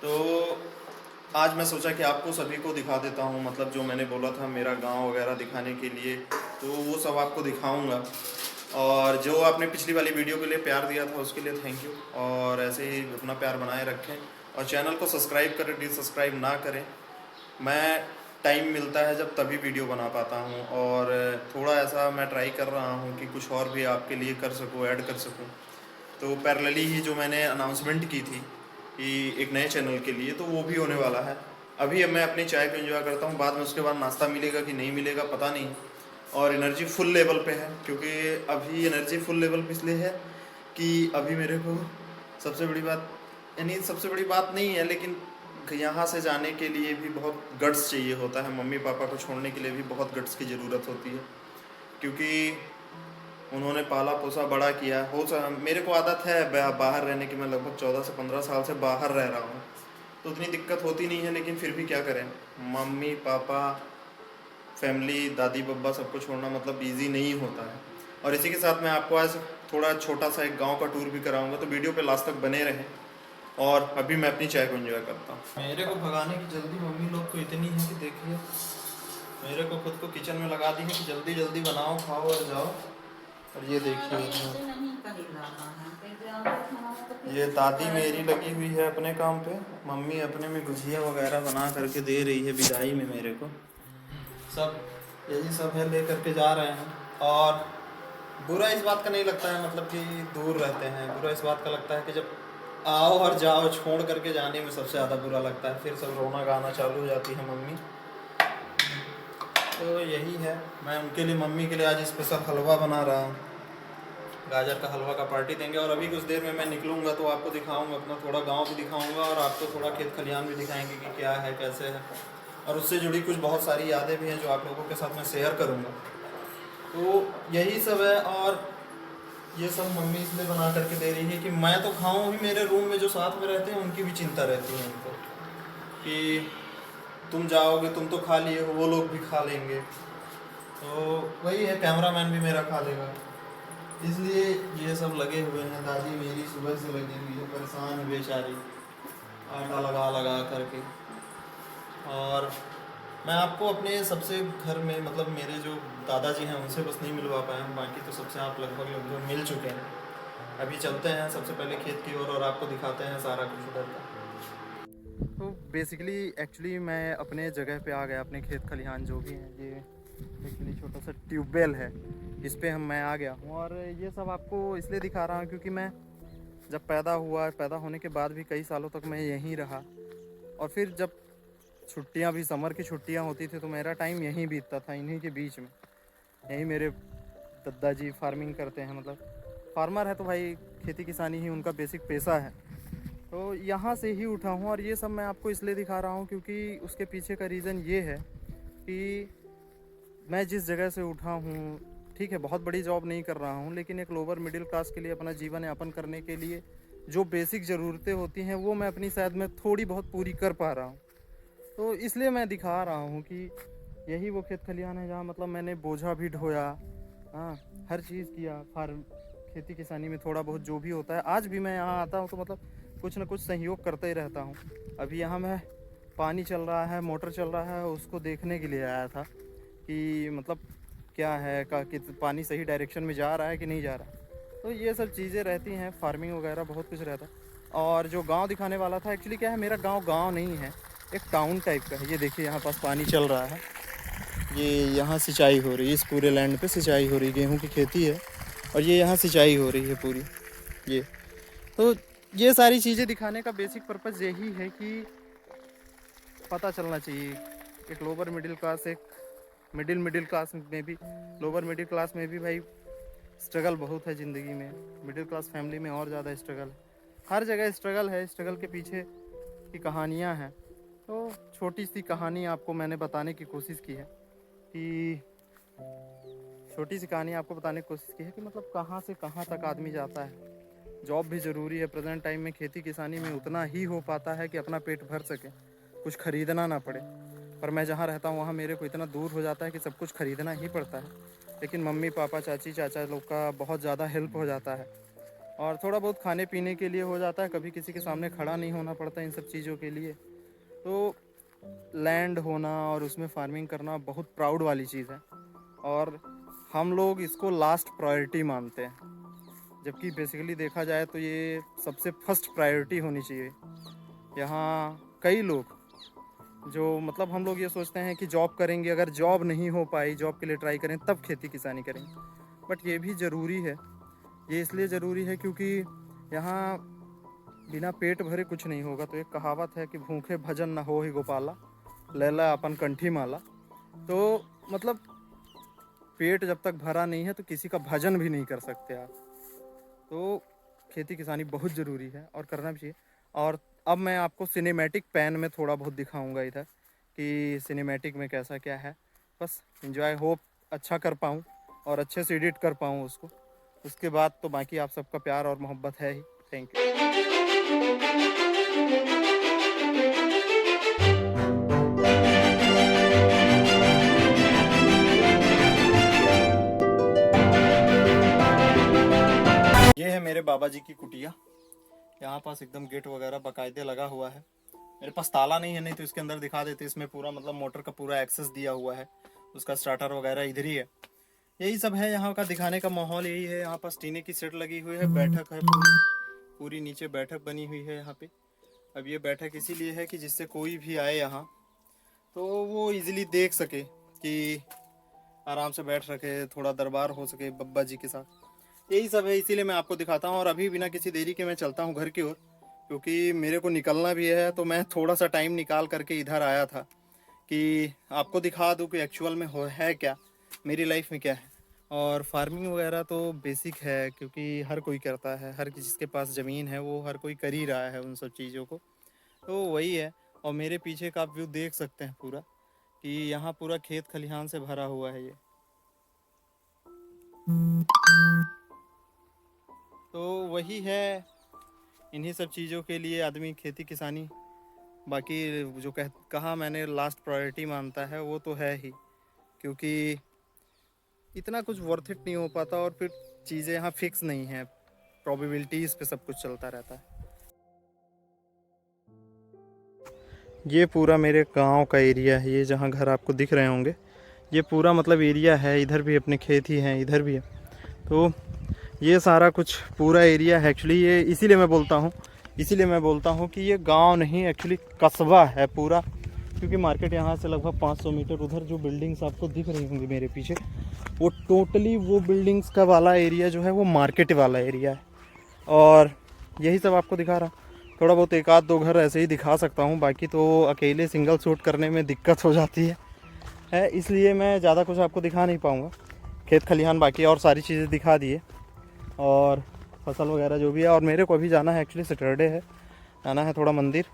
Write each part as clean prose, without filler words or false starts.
तो आज मैं सोचा कि आपको सभी को दिखा देता हूँ, मतलब जो मैंने बोला था मेरा गांव वगैरह दिखाने के लिए, तो वो सब आपको दिखाऊंगा। और जो आपने पिछली वाली वीडियो के लिए प्यार दिया था उसके लिए थैंक यू, और ऐसे ही अपना प्यार बनाए रखें और चैनल को सब्सक्राइब करें, डिसब्सक्राइब ना करें। मैं टाइम मिलता है जब तभी वीडियो बना पाता हूँ, और थोड़ा ऐसा मैं ट्राई कर रहा हूँ कि कुछ और भी आपके लिए कर सकूँ, ऐड कर सकूँ। तो पैरेलली ही जो मैंने अनाउंसमेंट की थी कि एक नए चैनल के लिए, तो वो भी होने वाला है। अभी अब मैं अपनी चाय को एंजॉय करता हूँ, बाद में उसके बाद नाश्ता मिलेगा कि नहीं मिलेगा पता नहीं। और एनर्जी फुल लेवल पे है, क्योंकि अभी एनर्जी फुल लेवल पे इसलिए है कि अभी मेरे को सबसे बड़ी बात, यानी सबसे बड़ी बात नहीं है, लेकिन यहाँ से जाने के लिए भी बहुत गट्स चाहिए होता है। मम्मी पापा को छोड़ने के लिए भी बहुत गट्स की ज़रूरत होती है, क्योंकि उन्होंने पाला पोसा बड़ा किया। मेरे को आदत है बाहर रहने की, मैं लगभग 14 से 15 साल से बाहर रह रहा हूँ, तो उतनी दिक्कत होती नहीं है, लेकिन फिर भी क्या करें, मम्मी पापा, फैमिली, दादी बब्बा सबको छोड़ना मतलब इजी नहीं होता है। और इसी के साथ मैं आपको आज थोड़ा छोटा सा एक गांव का टूर भी कराऊंगा, तो वीडियो पे लास्ट तक बने रहें। और अभी मैं अपनी चाय को एंजॉय करता हूँ। मेरे को भगाने की जल्दी मम्मी लोग को इतनी है कि देखिए, मेरे को खुद को किचन में लगा दी है कि जल्दी जल्दी बनाओ, खाओ और जाओ। और ये देखिए, ये दादी मेरी लगी हुई है अपने काम पे, मम्मी अपने में गुजिया वगैरह बना करके दे रही है विदाई में मेरे को। सब यही सब है, ले करके जा रहे हैं। और बुरा इस बात का नहीं लगता है, मतलब कि दूर रहते हैं, बुरा इस बात का लगता है कि जब आओ और जाओ, छोड़ करके जाने में सबसे ज़्यादा बुरा लगता है। फिर सब रोना गाना चालू हो जाती है मम्मी। तो यही है, मैं उनके लिए, मम्मी के लिए आज स्पेशल हलवा बना रहा हूँ। गाजर का हलवा का पार्टी देंगे, और अभी कुछ देर में मैं निकलूँगा तो आपको दिखाऊँगा, अपना थोड़ा गांव भी दिखाऊँगा, और आपको थोड़ा खेत खलिहान भी दिखाएंगे कि क्या है कैसे है। और उससे जुड़ी कुछ बहुत सारी यादें भी हैं जो आप लोगों के साथ मैं शेयर करूँगा। तो यही सब है। और ये सब मम्मी इसलिए बना करके दे रही है कि मैं तो खाऊं ही, मेरे रूम में जो साथ में रहते हैं उनकी भी चिंता रहती है उनको कि तुम जाओगे, तुम तो खा लिए हो, वो लोग भी खा लेंगे। तो वही है, कैमरामैन भी मेरा खा लेगा, इसलिए ये सब लगे हुए हैं। दादी मेरी सुबह से लगी हुई है, परेशान है बेचारी, आटा लगा लगा करके। और मैं आपको अपने सबसे घर में, मतलब मेरे जो दादाजी हैं उनसे बस नहीं मिलवा पाया हूँ, बाकी तो सबसे आप लगभग लगभग मिल चुके हैं। अभी चलते हैं सबसे पहले खेत की ओर, और आपको दिखाते हैं सारा कुछ उधर का। तो बेसिकली एक्चुअली मैं अपने जगह पे आ गया, अपने खेत खलिहान जो भी हैं, ये एक्चुअली छोटा सा ट्यूबवेल है, इस पे मैं आ गया हूँ। और ये सब आपको इसलिए दिखा रहा हूँ क्योंकि मैं जब पैदा हुआ, पैदा होने के बाद भी कई सालों तक मैं यहीं रहा। और फिर जब छुट्टियां भी, समर की छुट्टियां होती थी, तो मेरा टाइम यहीं बीतता था, इन्हीं के बीच में। यहीं मेरे दादाजी फार्मिंग करते हैं, मतलब फार्मर है, तो भाई खेती किसानी ही उनका बेसिक पेशा है। तो यहाँ से ही उठा हूँ, और ये सब मैं आपको इसलिए दिखा रहा हूँ क्योंकि उसके पीछे का रीज़न ये है कि मैं जिस जगह से उठा हूँ, ठीक है, बहुत बड़ी जॉब नहीं कर रहा हूँ, लेकिन एक लोअर मिडिल क्लास के लिए अपना जीवन यापन करने के लिए जो बेसिक ज़रूरतें होती हैं वो मैं अपनी शायद में थोड़ी बहुत पूरी कर पा रहा हूँ। तो इसलिए मैं दिखा रहा हूँ कि यही वो खेत खलिहान है जहाँ मतलब मैंने बोझा भी ढोया, हाँ, हर चीज़ किया, फार्म खेती किसानी में थोड़ा बहुत जो भी होता है। आज भी मैं यहाँ आता हूँ तो मतलब कुछ ना कुछ सहयोग करते ही रहता हूँ। अभी यहाँ मैं, पानी चल रहा है, मोटर चल रहा है, उसको देखने के लिए आया था कि मतलब क्या है कि पानी सही डायरेक्शन में जा रहा है कि नहीं जा रहा है। तो ये सब चीज़ें रहती हैं, फार्मिंग वगैरह बहुत कुछ रहता है। और जो गांव दिखाने वाला था, एक्चुअली क्या है, मेरा गांव नहीं है, एक टाउन टाइप का है। ये देखिए यहाँ पास पानी चल रहा है, ये यहाँ सिंचाई हो रही है, इस पूरे लैंड पे सिंचाई हो रही है, गेहूँ की खेती है, और ये यहाँ सिंचाई हो रही है पूरी। ये तो ये सारी चीज़ें दिखाने का बेसिक पर्पज़ यही है कि पता चलना चाहिए, एक लोअर मिडिल क्लास, एक मिडिल क्लास में भी, लोअर मिडिल क्लास में भी भाई स्ट्रगल बहुत है ज़िंदगी में। मिडिल क्लास फैमिली में और ज़्यादा स्ट्रगल है, हर जगह स्ट्रगल है। स्ट्रगल के पीछे की कहानियाँ हैं। तो छोटी सी कहानी आपको मैंने बताने की कोशिश की है कि छोटी सी कहानी आपको बताने की कोशिश की है कि मतलब कहाँ से कहाँ तक आदमी जाता है। जॉब भी ज़रूरी है, प्रेजेंट टाइम में खेती किसानी में उतना ही हो पाता है कि अपना पेट भर सके, कुछ ख़रीदना ना पड़े। पर मैं जहाँ रहता हूँ वहाँ मेरे को इतना दूर हो जाता है कि सब कुछ ख़रीदना ही पड़ता है। लेकिन मम्मी पापा, चाची चाचा लोग का बहुत ज़्यादा हेल्प हो जाता है। और थोड़ा बहुत खाने पीने के लिए हो जाता है, कभी किसी के सामने खड़ा नहीं होना पड़ता इन सब चीज़ों के लिए। तो लैंड होना और उसमें फार्मिंग करना बहुत प्राउड वाली चीज़ है, और हम लोग इसको लास्ट प्रायोरिटी मानते हैं, जबकि बेसिकली देखा जाए तो ये सबसे फर्स्ट प्रायोरिटी होनी चाहिए। यहाँ कई लोग जो मतलब हम लोग ये सोचते हैं कि जॉब करेंगे, अगर जॉब नहीं हो पाई, जॉब के लिए ट्राई करें तब खेती किसानी करेंगे, बट ये भी ज़रूरी है। ये इसलिए ज़रूरी है क्योंकि यहाँ बिना पेट भरे कुछ नहीं होगा। तो एक कहावत है कि भूखे भजन न हो ही गोपाला, लैला अपन कंठी माला। तो मतलब पेट जब तक भरा नहीं है तो किसी का भजन भी नहीं कर सकते आप। तो खेती किसानी बहुत ज़रूरी है और करना भी चाहिए। और अब मैं आपको सिनेमैटिक पैन में थोड़ा बहुत दिखाऊंगा इधर कि सिनेमैटिक में कैसा क्या है। बस एंजॉय होप अच्छा कर पाऊँ और अच्छे से एडिट कर पाऊँ उसको। उसके बाद तो बाकी आप सबका प्यार और मोहब्बत है ही। Thank you. ये है मेरे बाबा जी की कुटिया। यहाँ पास एकदम गेट वगैरह बाकायदे लगा हुआ है। मेरे पास ताला नहीं है, नहीं तो इसके अंदर दिखा देते। इसमें पूरा मतलब मोटर का पूरा एक्सेस दिया हुआ है, उसका स्टार्टर वगैरह इधर ही है। यही सब है यहाँ का दिखाने का माहौल, यही है। यहाँ पास टीने की सेट लगी हुई है, बैठक है पूरी नीचे बैठक बनी हुई है यहाँ पे। अब ये बैठक इसीलिए है कि जिससे कोई भी आए यहाँ तो वो इजीली देख सके, कि आराम से बैठ सके, थोड़ा दरबार हो सके बब्बा जी के साथ। यही सब है, इसीलिए मैं आपको दिखाता हूँ। और अभी बिना किसी देरी के मैं चलता हूँ घर की ओर, क्योंकि मेरे को निकलना भी है। तो मैं थोड़ा सा टाइम निकाल करके इधर आया था कि आपको दिखा दूँ कि एक्चुअल में हो है क्या, मेरी लाइफ में क्या है। और फार्मिंग वगैरह तो बेसिक है, क्योंकि हर कोई करता है, हर जिसके पास ज़मीन है वो हर कोई कर ही रहा है उन सब चीज़ों को। तो वही है। और मेरे पीछे का आप व्यू देख सकते हैं पूरा, कि यहाँ पूरा खेत खलिहान से भरा हुआ है ये। तो वही है, इन्हीं सब चीज़ों के लिए आदमी खेती किसानी, बाकी जो कहा मैंने लास्ट प्रायोरिटी मानता है, वो तो है ही। क्योंकि इतना कुछ वर्थ इट नहीं हो पाता, और फिर चीज़ें यहाँ फिक्स नहीं है, प्रोबेबिलिटीज़ पे सब कुछ चलता रहता है। ये पूरा मेरे गांव का एरिया है, ये जहाँ घर आपको दिख रहे होंगे, ये पूरा मतलब एरिया है। इधर भी अपने खेत ही हैं, इधर भी है। तो ये सारा कुछ पूरा एरिया है एक्चुअली। ये इसीलिए मैं बोलता हूँ कि ये गांव नहीं, एक्चुअली कस्बा है पूरा। क्योंकि मार्केट यहाँ से लगभग 500 मीटर, उधर जो बिल्डिंग्स आपको दिख रही होंगी मेरे पीछे, वो टोटली वो बिल्डिंग्स का वाला एरिया जो है वो मार्केट वाला एरिया है। और यही सब आपको दिखा रहा। थोड़ा बहुत एक आध दो घर ऐसे ही दिखा सकता हूँ, बाकी तो अकेले सिंगल शूट करने में दिक्कत हो जाती है, इसलिए मैं ज़्यादा कुछ आपको दिखा नहीं पाऊँगा। खेत खलिहान बाकी और सारी चीज़ें दिखा दिए, और फसल वगैरह जो भी है। और मेरे को अभी जाना है, एक्चुअली सैटरडे है, जाना है थोड़ा मंदिर।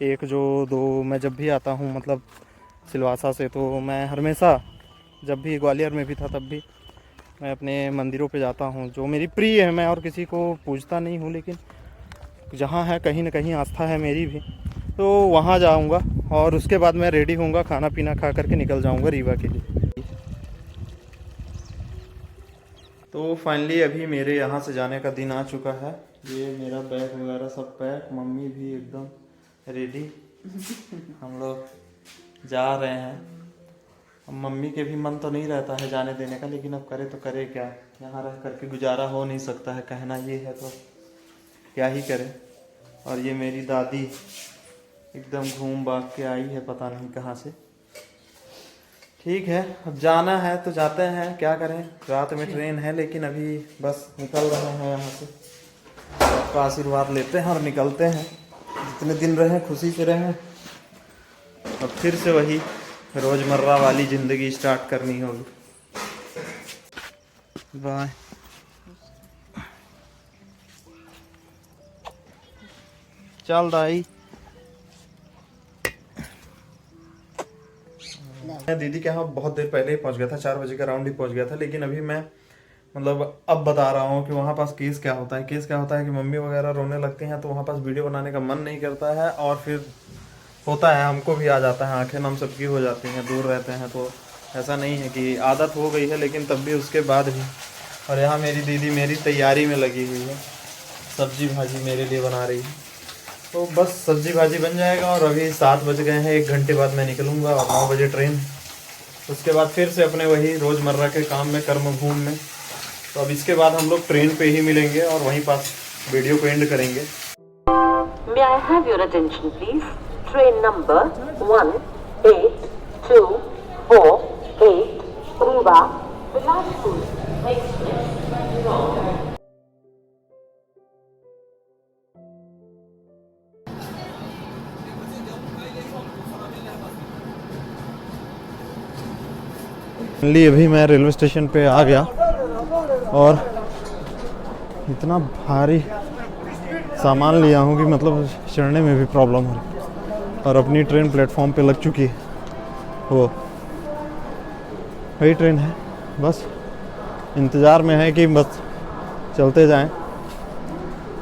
एक जो दो मैं जब भी आता हूँ मतलब सिलवासा से, तो मैं हमेशा जब भी ग्वालियर में भी था तब भी मैं अपने मंदिरों पे जाता हूँ जो मेरी प्रिय है। मैं और किसी को पूजता नहीं हूँ, लेकिन जहाँ है कहीं ना कहीं आस्था है मेरी भी, तो वहाँ जाऊँगा। और उसके बाद मैं रेडी होऊंगा, खाना पीना खा करके निकल जाऊँगा रीवा के लिए। तो फाइनली अभी मेरे यहाँ से जाने का दिन आ चुका है। ये मेरा बैग वगैरह सब पैक, मम्मी भी एकदम रेडी। हम लोग जा रहे हैं। अब मम्मी के भी मन तो नहीं रहता है जाने देने का, लेकिन अब करे तो करे क्या, यहाँ रह करके गुजारा हो नहीं सकता है, कहना ये है तो क्या ही करे। और ये मेरी दादी एकदम घूम भाग के आई है, पता नहीं कहाँ से। ठीक है, अब जाना है तो जाते हैं, क्या करें। रात में ट्रेन है, लेकिन अभी बस निकल रहे हैं यहाँ से। आपका आशीर्वाद लेते हैं और निकलते हैं। जितने दिन रहें खुशी से रहें, अब फिर से वही रोज़मर्रा वाली ज़िंदगी स्टार्ट करनी होगी। बाय। चल दाई। मैं दीदी के यहाँ बहुत देर पहले ही पहुँच गया था, 4 बजे का राउंड ही पहुँच गया था। लेकिन अभी मैं मतलब अब बता रहा हूँ कि वहाँ पास केस क्या होता है कि मम्मी वगैरह रोने लगती हैं, तो वहाँ पास वीडियो बनाने का मन नहीं करता है। और फिर होता है, हमको भी आ जाता है, आंखें नम सबकी हो जाती हैं, दूर रहते हैं तो ऐसा नहीं है कि आदत हो गई है, लेकिन तब भी उसके बाद भी और यहाँ मेरी दीदी मेरी तैयारी में लगी हुई है, सब्जी भाजी मेरे लिए बना रही है। तो बस सब्जी भाजी बन जाएगा और अभी 7 बज गए हैं, 1 घंटे बाद मैं निकलूँगा और 9 बजे ट्रेन। उसके बाद फिर से अपने वही रोज़मर्रा के काम में, कर्म भूमि में। तो अब इसके बाद हम लोग ट्रेन पे ही मिलेंगे और वहीं पास वीडियो को एंड करेंगे। May I have your attention please? Train number 18248 Rewa, Bilaspur Express. अभी मैं रेलवे स्टेशन पे आ गया और इतना भारी सामान लिया हूँ कि मतलब चढ़ने में भी प्रॉब्लम हो रही है। और अपनी ट्रेन प्लेटफॉर्म पे लग चुकी है, वो वही ट्रेन है। बस इंतज़ार में है कि बस चलते जाएं।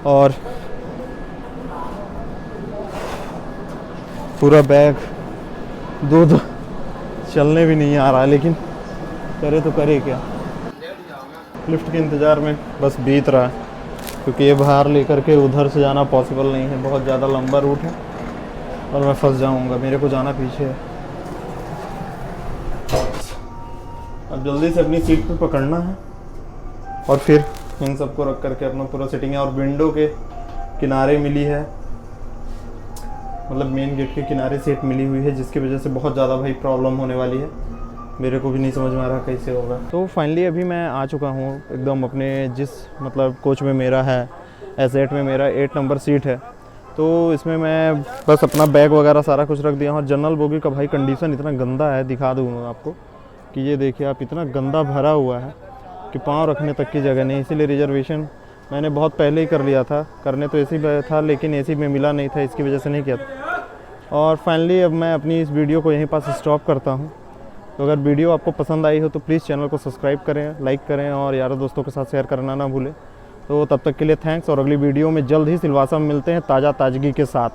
और पूरा बैग दूध चलने भी नहीं आ रहा है, लेकिन करे तो करे क्या। लिफ्ट के इंतज़ार में बस बीत रहा है, क्योंकि ये बाहर लेकर के उधर से जाना पॉसिबल नहीं है, बहुत ज़्यादा लंबा रूट है और मैं फंस जाऊंगा। मेरे को जाना पीछे है। अब जल्दी से अपनी सीट पे पकड़ना है और फिर इन सबको रख करके अपना पूरा सेटिंग है। और विंडो के किनारे मिली है, मतलब मेन गेट के किनारे सीट मिली हुई है, जिसकी वजह से बहुत ज़्यादा भाई प्रॉब्लम होने वाली है। मेरे को भी नहीं समझ में आ रहा कैसे होगा। तो फाइनली अभी मैं आ चुका हूँ एकदम अपने जिस मतलब कोच में मेरा है, S8 में मेरा 8 नंबर सीट है। तो इसमें मैं बस अपना बैग वगैरह सारा कुछ रख दिया हूँ। और जनरल बोगी का भाई कंडीशन इतना गंदा है, दिखा दूँगा आपको कि ये देखिए आप, इतना गंदा भरा हुआ है कि पाँव रखने तक की जगह नहीं। इसीलिए रिजर्वेशन मैंने बहुत पहले ही कर लिया था, करने तो AC में था लेकिन AC में मिला नहीं था, इसकी वजह से नहीं किया था। और फाइनली अब मैं अपनी इस वीडियो को यहीं पास स्टॉप करता हूँ। तो अगर वीडियो आपको पसंद आई हो तो प्लीज़ चैनल को सब्सक्राइब करें, लाइक करें और यारों दोस्तों के साथ शेयर करना ना भूलें। तो तब तक के लिए थैंक्स, और अगली वीडियो में जल्द ही सिलवासा में मिलते हैं ताज़ा ताजगी के साथ।